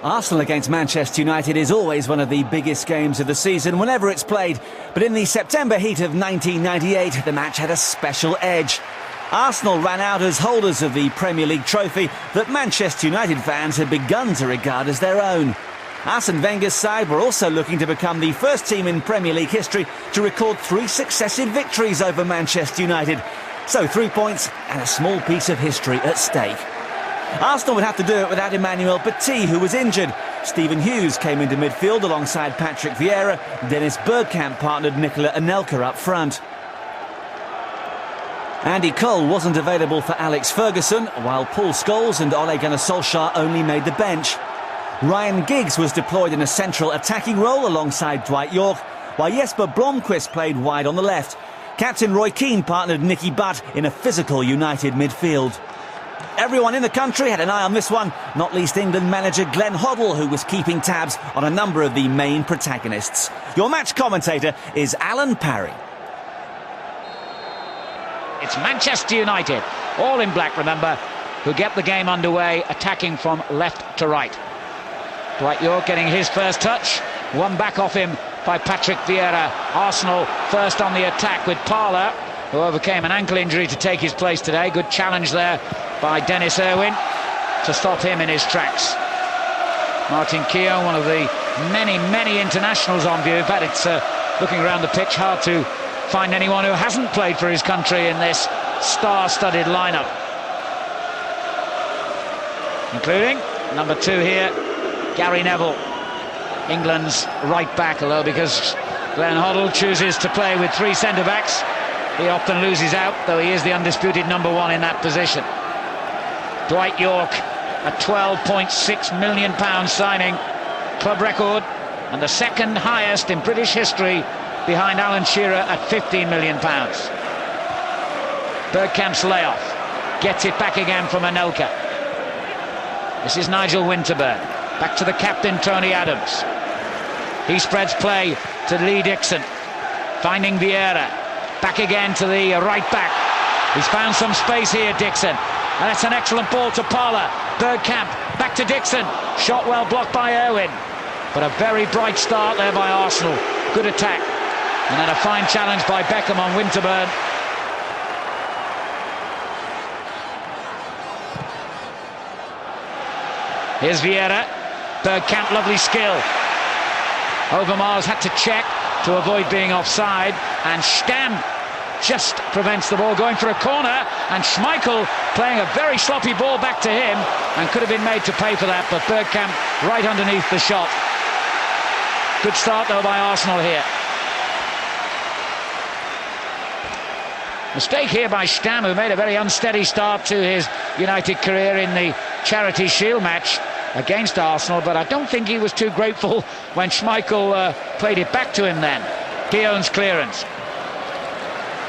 Arsenal against Manchester United is always one of the biggest games of the season whenever it's played. But in the September heat of 1998, the match had a special edge. Arsenal ran out as holders of the Premier League trophy that Manchester United fans had begun to regard as their own. Arsene Wenger's side were also looking to become the first team in Premier League history to record 3 successive victories over Manchester United. So 3 points and a small piece of history at stake. Arsenal would have to do it without Emmanuel Petit, who was injured. Stephen Hughes came into midfield alongside Patrick Vieira. Dennis Bergkamp partnered Nicolas Anelka up front. Andy Cole wasn't available for Alex Ferguson, while Paul Scholes and Ole Gunnar Solskjaer only made the bench. Ryan Giggs was deployed in a central attacking role alongside Dwight York, while Jesper Blomqvist played wide on the left. Captain Roy Keane partnered Nicky Butt in a physical United midfield. Everyone in the country had an eye on this one, not least England manager Glenn Hoddle, who was keeping tabs on a number of the main protagonists. Your match commentator is Alan Parry. It's Manchester United, all in black, remember, who get the game underway, attacking from left to right. Dwight York getting his first touch, one back off him by Patrick Vieira. Arsenal first on the attack with Parler, who overcame an ankle injury to take his place today. Good challenge there by Dennis Irwin to stop him in his tracks. Martin Keown, one of the many internationals on view. In fact, it's looking around the pitch hard to find anyone who hasn't played for his country in this star-studded lineup, including number 2 here, Gary Neville, England's right back, although because Glenn Hoddle chooses to play with 3 centre-backs, he often loses out, though he is the undisputed number 1 in that position. Dwight York, a £12.6 million signing, club record, and the second highest in British history behind Alan Shearer at £15 million. Bergkamp's layoff, gets it back again from Anelka. This is Nigel Winterburn, back to the captain Tony Adams. He spreads play to Lee Dixon, finding Vieira, back again to the right back. He's found some space here, Dixon, and that's an excellent ball to Parler. Bergkamp, back to Dixon, shot well blocked by Irwin, but a very bright start there by Arsenal. Good attack, and then a fine challenge by Beckham on Winterburn. Here's Vieira, Bergkamp, lovely skill. Overmars had to check to avoid being offside, and Stam just prevents the ball going for a corner, and Schmeichel playing a very sloppy ball back to him, and could have been made to pay for that, but Bergkamp right underneath the shot. Good start though by Arsenal here. Mistake here by Stam, who made a very unsteady start to his United career in the Charity Shield match against Arsenal, but I don't think he was too grateful when Schmeichel played it back to him then. Keown's clearance.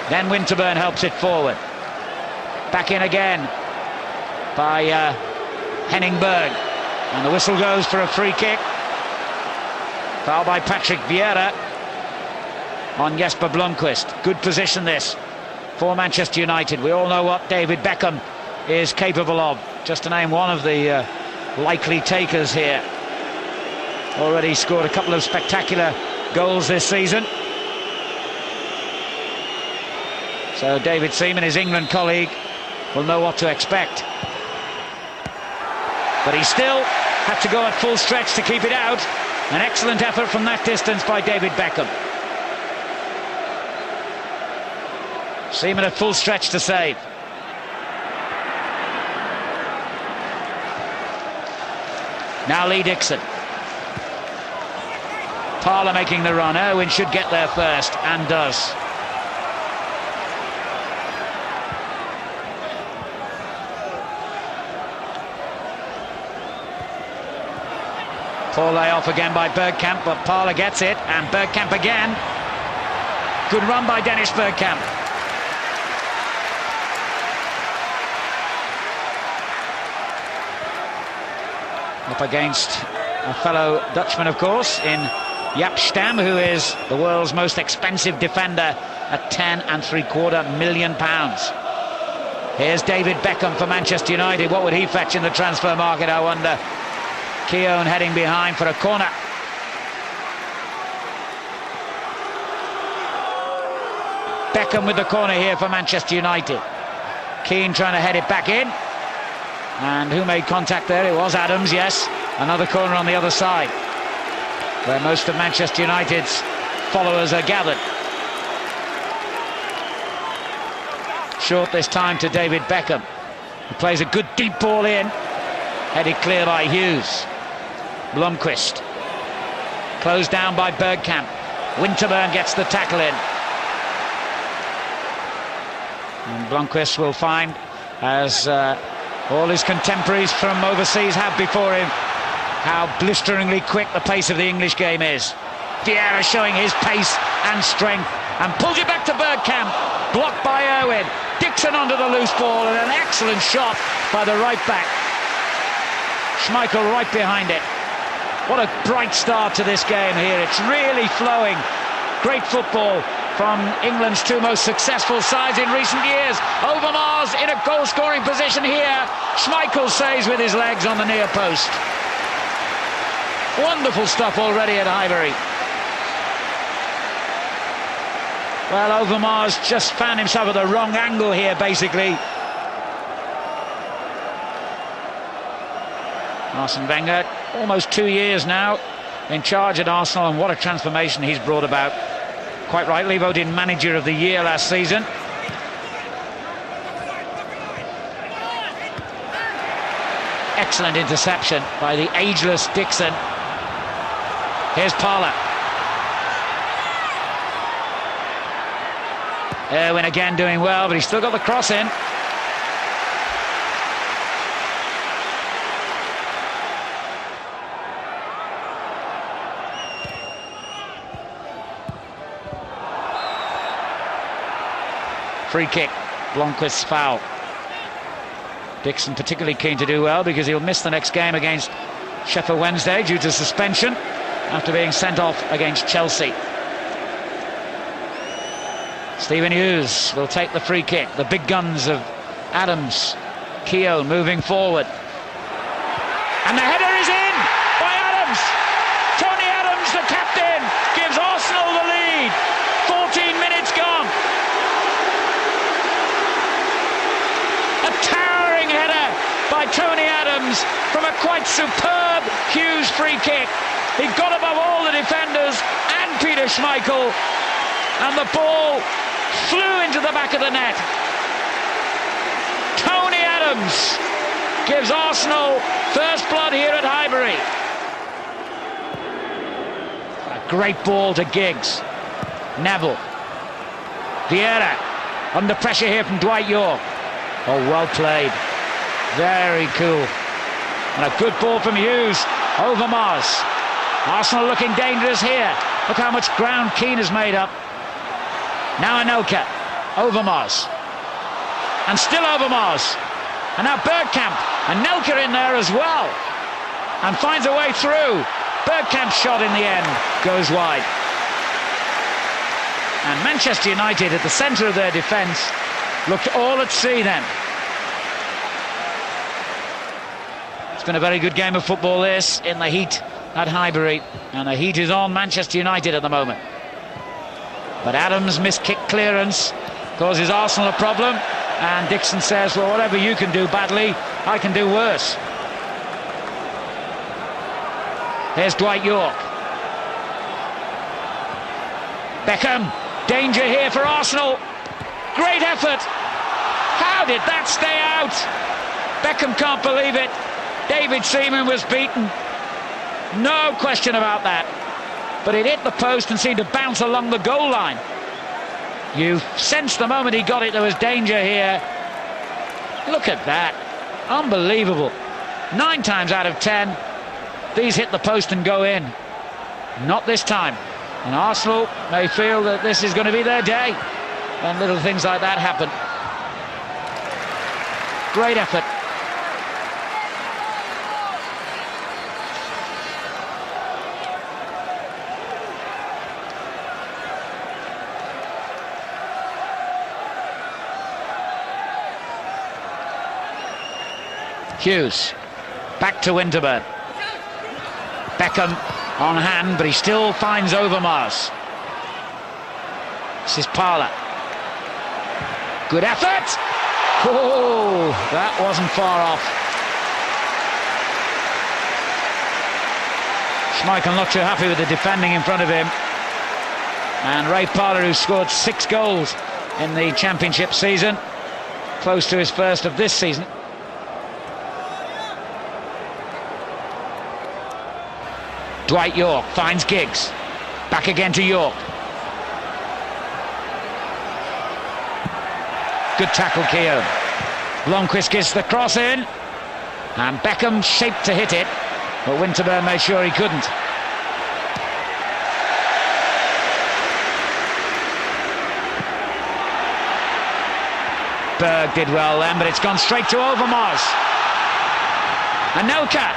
Then Winterburn helps it forward. Back in again by Henning Berg. And the whistle goes for a free kick. Foul by Patrick Vieira on Jesper Blomqvist. Good position this for Manchester United. We all know what David Beckham is capable of. Just to name one of the likely takers here. Already scored a couple of spectacular goals this season. So David Seaman, his England colleague, will know what to expect. But he still had to go at full stretch to keep it out. An excellent effort from that distance by David Beckham. Seaman at full stretch to save. Now Lee Dixon. Parler making the run. Irwin should get there first, and does. Poor layoff again by Bergkamp, but Parler gets it, and Bergkamp again. Good run by Dennis Bergkamp. Up against a fellow Dutchman, of course, in Jaap Stam, who is the world's most expensive defender at £10.75 million. Here's David Beckham for Manchester United. What would he fetch in the transfer market, I wonder? Keown heading behind for a corner. Beckham with the corner here for Manchester United. Keane trying to head it back in. And who made contact there? It was Adams, yes. Another corner on the other side, where most of Manchester United's followers are gathered. Short this time to David Beckham, who plays a good deep ball in. Headed clear by Hughes. Blomqvist. Closed down by Bergkamp. Winterburn gets the tackle in. And Blomqvist will find, as all his contemporaries from overseas have before him, how blisteringly quick the pace of the English game is. Vieira showing his pace and strength, and pulls it back to Bergkamp. Blocked by Irwin. Dixon onto the loose ball, and an excellent shot by the right back. Schmeichel right behind it. What a bright start to this game here. It's really flowing. Great football from England's two most successful sides in recent years. Overmars in a goal-scoring position here. Schmeichel saves with his legs on the near post. Wonderful stuff already at Highbury. Well, Overmars just found himself at the wrong angle here, basically. Arsene Wenger, almost 2 years now in charge at Arsenal, and what a transformation he's brought about. Quite rightly voted Manager of the Year last season. Excellent interception by the ageless Dixon. Here's Parler. Irwin again doing well, but he's still got the cross in. Free kick, Blomqvist's foul. Dixon particularly keen to do well because he'll miss the next game against Sheffield Wednesday due to suspension after being sent off against Chelsea. Stephen Hughes will take the free kick. The big guns of Adams. Keown moving forward. And the header is in by Adams. Tony Adams, the captain, gives Arsenal the lead. 14 minutes gone. A towering header by Tony Adams from a quite superb Hughes free kick. He got above all the defenders and Peter Schmeichel, and the ball flew into the back of the net. Tony Adams gives Arsenal first blood here at Highbury. A great ball to Giggs. Neville. Vieira under pressure here from Dwight York. Oh, well played. Very cool. And a good ball from Hughes. Overmars. Arsenal looking dangerous here. Look how much ground Keane has made up. Now Anelka. Overmars. And still Overmars. And now Bergkamp. Anelka in there as well. And finds a way through. Bergkamp's shot in the end goes wide. And Manchester United at the centre of their defence looked all at sea then. It's been a very good game of football, this, in the heat at Highbury. And the heat is on Manchester United at the moment. But Adams' missed kick clearance causes Arsenal a problem. And Dixon says, well, whatever you can do badly, I can do worse. Here's Dwight York. Beckham. Danger here for Arsenal. Great effort. How did that stay out? Beckham can't believe it. David Seaman was beaten. No question about that. But it hit the post and seemed to bounce along the goal line. You sensed the moment he got it there was danger here. Look at that. Unbelievable. 9 times out of 10, these hit the post and go in. Not this time. And Arsenal may feel that this is going to be their day when little things like that happen. Great effort. Hughes. Back to Winterburn. Beckham on hand, but he still finds Overmars. This is Parler. Good effort! Oh, that wasn't far off. Schmeichel not too happy with the defending in front of him. And Ray Parler, who scored 6 goals in the championship season, close to his first of this season. Dwight York finds Giggs. Back again to York. Good tackle, Keown. Blomqvist gets the cross in. And Beckham shaped to hit it, but Winterburn made sure he couldn't. Berg did well then, but it's gone straight to Overmars. Anelka.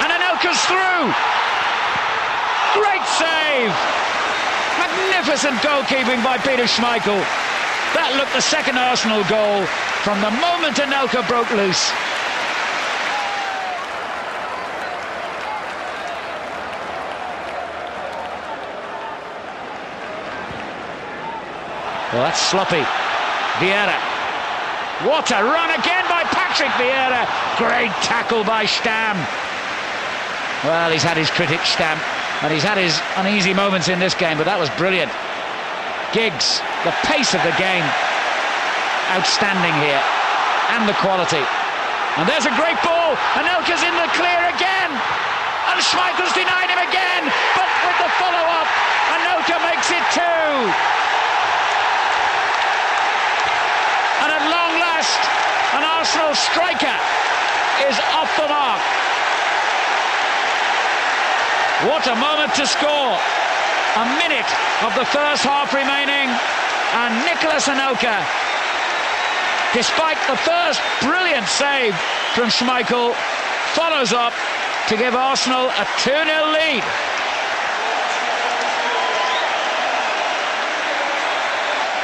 And Anelka's through. Great save! Magnificent goalkeeping by Peter Schmeichel. That looked the second Arsenal goal from the moment Anelka broke loose. Well, that's sloppy. Vieira. What a run again by Patrick Vieira. Great tackle by Stam. Well, he's had his critics, Stam, and he's had his uneasy moments in this game, but that was brilliant. Giggs, the pace of the game, outstanding here, and the quality. And there's a great ball. Anelka's in the clear again, and Schmeichel's denied him again, but with the follow-up, Anelka makes it 2. And at long last, an Arsenal striker is off the mark. What a moment to score. A minute of the first half remaining, and Nicolas Anelka, despite the first brilliant save from Schmeichel, follows up to give Arsenal a 2-0 lead.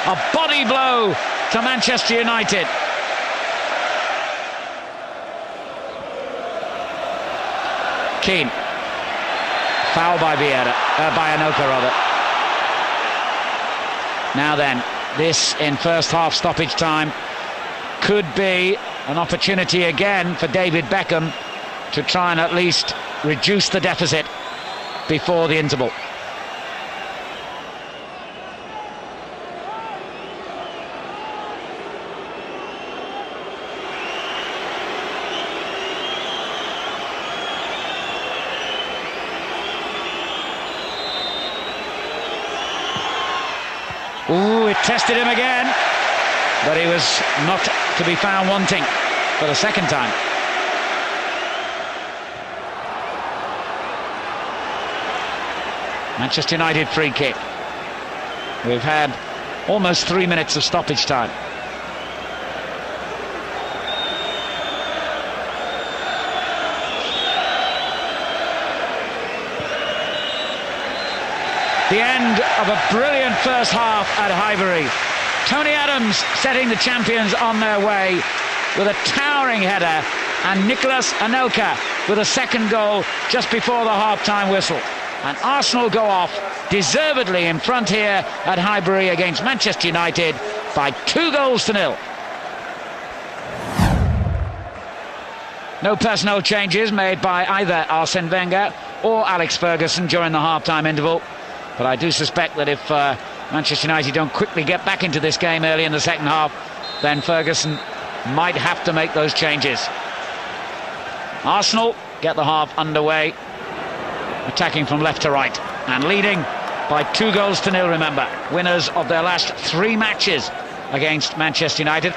A body blow to Manchester United. Keane. Foul by Vieira, by Anelka rather. Now then, this in first half stoppage time could be an opportunity again for David Beckham to try and at least reduce the deficit before the interval. Ooh, it tested him again, but he was not to be found wanting for the second time. Manchester United free kick. We've had almost 3 minutes of stoppage time. The end of a brilliant first half at Highbury. Tony Adams setting the champions on their way with a towering header, and Nicolas Anelka with a second goal just before the half-time whistle. And Arsenal go off deservedly in front here at Highbury against Manchester United by 2-0. No personnel changes made by either Arsene Wenger or Alex Ferguson during the half-time interval. But I do suspect that if Manchester United don't quickly get back into this game early in the second half, then Ferguson might have to make those changes. Arsenal get the half underway, attacking from left to right, and leading by 2-0, remember. Winners of their last 3 matches against Manchester United.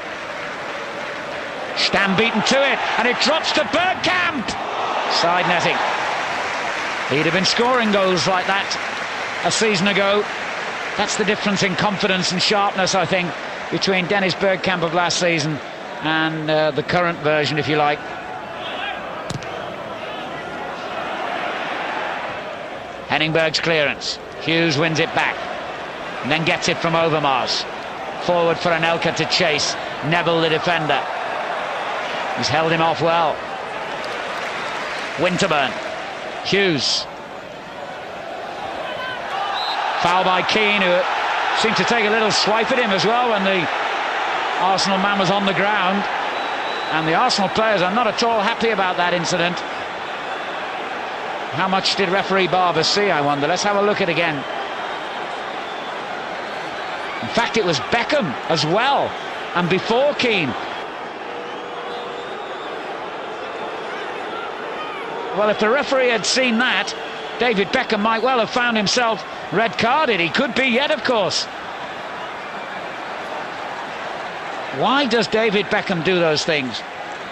Stam beaten to it, and it drops to Bergkamp. Side netting. He'd have been scoring goals like that a season ago. That's the difference in confidence and sharpness, I think, between Dennis Bergkamp of last season and the current version, if you like. Henningberg's clearance. Hughes wins it back and then gets it from Overmars. Forward for Anelka to chase. Neville, the defender. He's held him off well. Winterburn Hughes. Foul by Keane, who seemed to take a little swipe at him as well when the Arsenal man was on the ground. And the Arsenal players are not at all happy about that incident. How much did referee Barber see, I wonder? Let's have a look at it again. In fact, it was Beckham as well, and before Keane. Well, if the referee had seen that, David Beckham might well have found himself red carded. He could be yet, of course. Why does David Beckham do those things?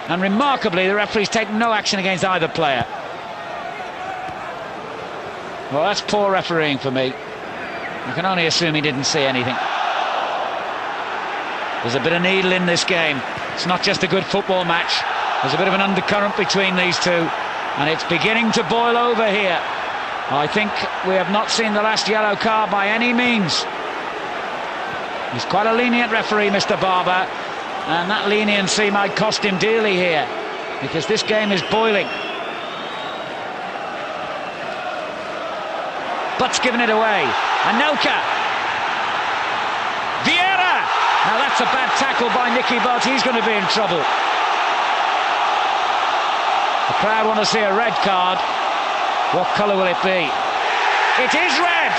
And remarkably, the referee's taken no action against either player. Well, that's poor refereeing for me. I can only assume he didn't see anything. There's a bit of needle in this game. It's not just a good football match. There's a bit of an undercurrent between these two, and it's beginning to boil over here. I think we have not seen the last yellow card by any means. He's quite a lenient referee, Mr. Barber, and that leniency might cost him dearly here, because this game is boiling. Butt's given it away. Anelka. Vieira. Now that's a bad tackle by Nicky Butt. He's going to be in trouble. The crowd want to see a red card. What colour will it be? It is red.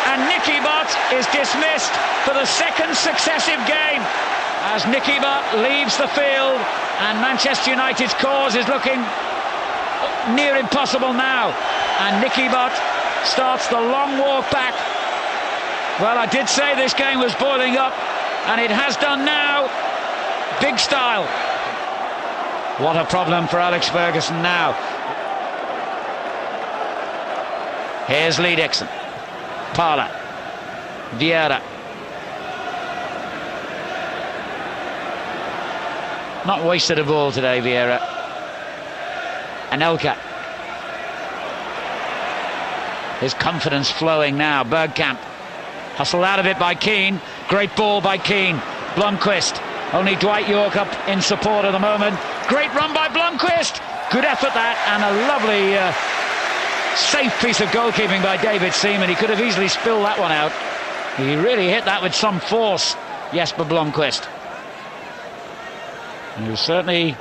And Nicky Butt is dismissed for the second successive game as Nicky Butt leaves the field, and Manchester United's cause is looking near impossible now. And Nicky Butt starts the long walk back. Well, I did say this game was boiling up, and it has done now. Big style. What a problem for Alex Ferguson now. Here's Lee Dixon. Parla. Vieira. Not wasted a ball today, Vieira. Anelka. His confidence flowing now. Bergkamp. Hustled out of it by Keane. Great ball by Keane. Blomqvist. Only Dwight York up in support at the moment. Great run by Blomqvist. Good effort that, and a lovely safe piece of goalkeeping by David Seaman. He could have easily spilled that one out. He really hit that with some force, Jesper Blomqvist, who certainly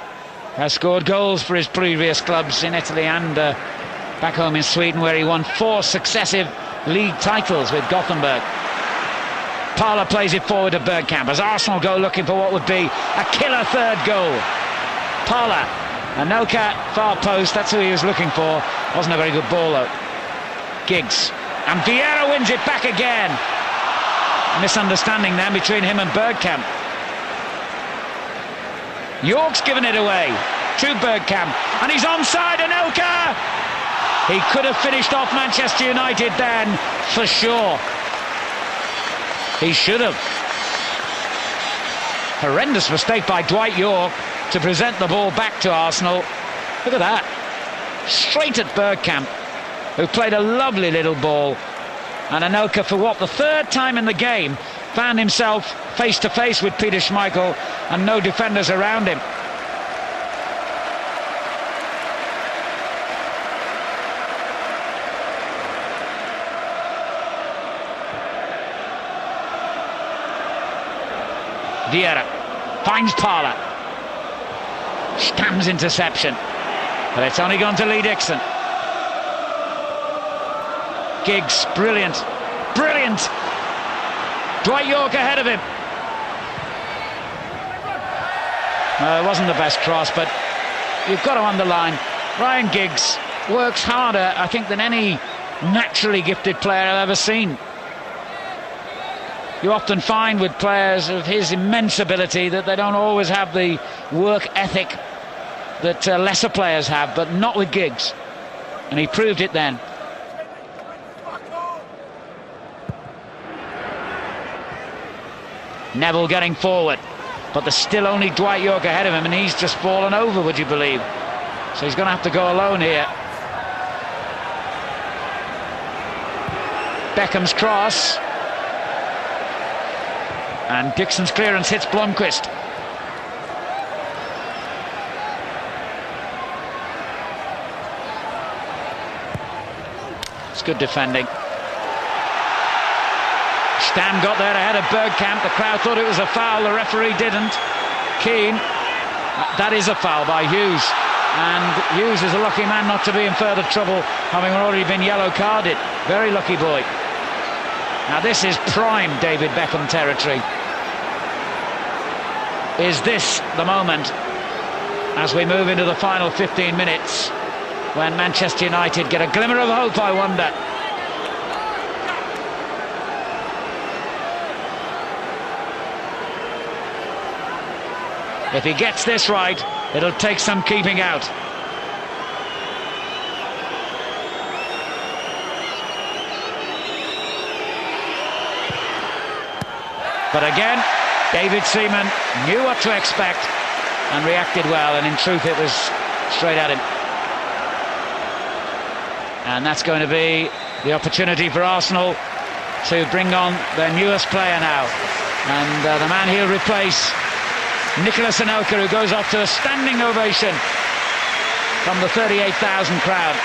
has scored goals for his previous clubs in Italy and back home in Sweden, where he won 4 successive league titles with Gothenburg. Parla plays it forward to Bergkamp as Arsenal go looking for what would be a killer third goal. Parla, Anelka, far post, that's who he was looking for. Wasn't a very good ball though. Giggs, and Vieira wins it back again. A misunderstanding then between him and Bergkamp. York's given it away to Bergkamp, and he's onside. Anelka! He could have finished off Manchester United then, for sure. He should have. Horrendous mistake by Dwight York to present the ball back to Arsenal. Look at that. Straight at Bergkamp, who played a lovely little ball. And Anelka, for what, the third time in the game, found himself face to face with Peter Schmeichel and no defenders around him. Vieira finds Parla. Stam's interception, but it's only gone to Lee Dixon. Giggs, brilliant, brilliant. Dwight York ahead of him. It wasn't the best cross, but you've got to underline, Ryan Giggs works harder, I think, than any naturally gifted player I've ever seen. You often find with players of his immense ability that they don't always have the work ethic that lesser players have, but not with Giggs. And he proved it then. Neville getting forward, but there's still only Dwight York ahead of him, and he's just fallen over, would you believe? So he's going to have to go alone here. Beckham's cross. And Dixon's clearance hits Blomqvist. It's good defending. Stam got there ahead of Bergkamp. The crowd thought it was a foul. The referee didn't. Keane. That is a foul by Hughes. And Hughes is a lucky man not to be in further trouble, having already been yellow carded. Very lucky boy. Now this is prime David Beckham territory. Is this the moment, as we move into the final 15 minutes, when Manchester United get a glimmer of hope, I wonder? If he gets this right, it'll take some keeping out. But again, David Seaman knew what to expect and reacted well, and in truth it was straight at him. And that's going to be the opportunity for Arsenal to bring on their newest player now. And the man he'll replace, Nicolas Anelka, who goes off to a standing ovation from the 38,000 crowd.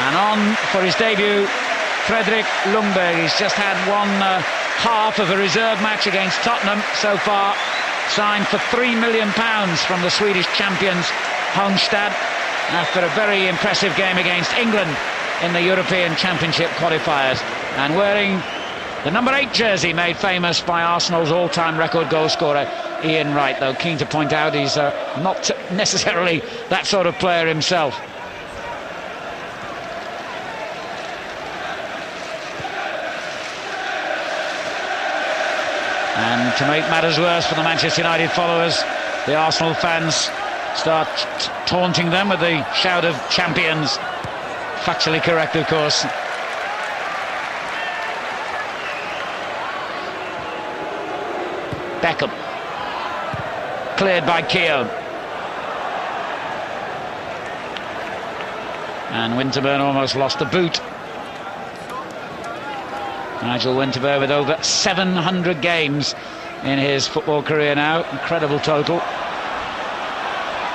And on for his debut, Fredrik Ljungberg. He's just had one half of a reserve match against Tottenham so far, signed for £3 million from the Swedish champions Halmstad after a very impressive game against England in the European Championship qualifiers, and wearing the number 8 jersey made famous by Arsenal's all-time record goal scorer Ian Wright, though keen to point out he's not necessarily that sort of player himself. And to make matters worse for the Manchester United followers, the Arsenal fans start taunting them with the shout of champions. Factually correct, of course. Beckham. Cleared by Keown. And Winterburn almost lost the boot. Nigel Winterburn with over 700 games in his football career now. Incredible total.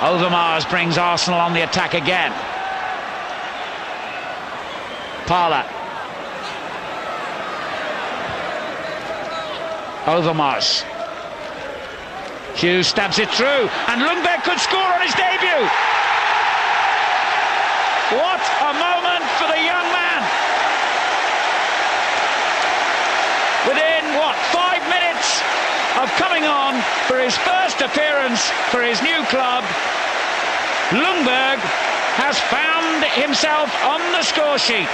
Overmars brings Arsenal on the attack again. Parla. Overmars. Hughes stabs it through, and Ljungberg could score on his debut. What a moment for the young man. Within, 5 minutes of coming on for his first appearance for his new club, Ljungberg has found himself on the score sheet.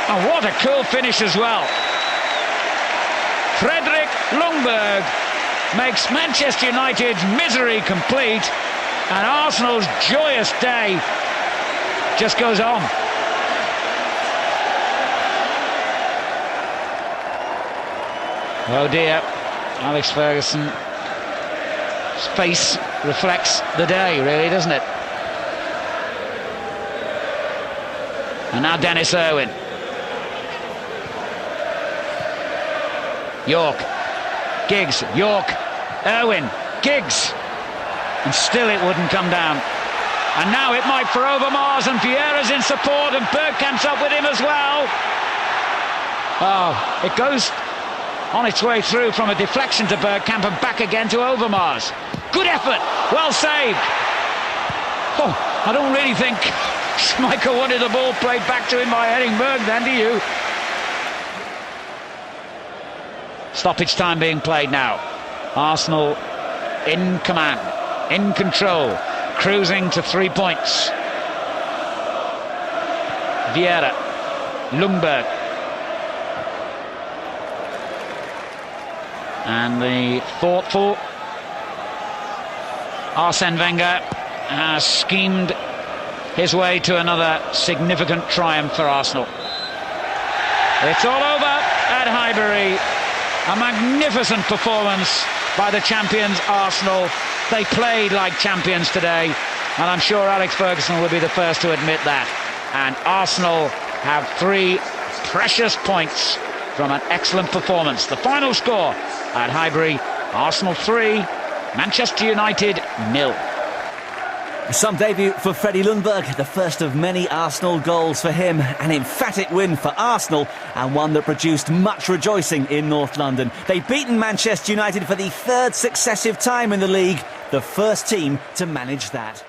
And what a cool finish as well. Fredrik Ljungberg makes Manchester United's misery complete, and Arsenal's joyous day just goes on. Oh dear, Alex Ferguson's face reflects the day, really, doesn't it? And now Dennis Irwin. York, Giggs, York, Irwin, Giggs, and still it wouldn't come down. And now it might for Overmars, and Vieira's in support, and Bergkamp's up with him as well. Oh, it goes on its way through from a deflection to Bergkamp and back again to Overmars. Good effort, well saved. Oh, I don't really think Schmeichel wanted the ball played back to him by Eddingberg then, do you? Stoppage time being played now. Arsenal in command, in control, cruising to 3 points. Vieira, Ljungberg. And the thoughtful Arsene Wenger has schemed his way to another significant triumph for Arsenal. It's all over at Highbury. A magnificent performance by the champions Arsenal. They played like champions today, and I'm sure Alex Ferguson will be the first to admit that. And Arsenal have 3 precious points from an excellent performance. The final score at Highbury: Arsenal 3, Manchester United 0. Some debut for Fredrik Ljungberg, the first of many Arsenal goals for him. An emphatic win for Arsenal, and one that produced much rejoicing in North London. They've beaten Manchester United for the third successive time in the league, the first team to manage that.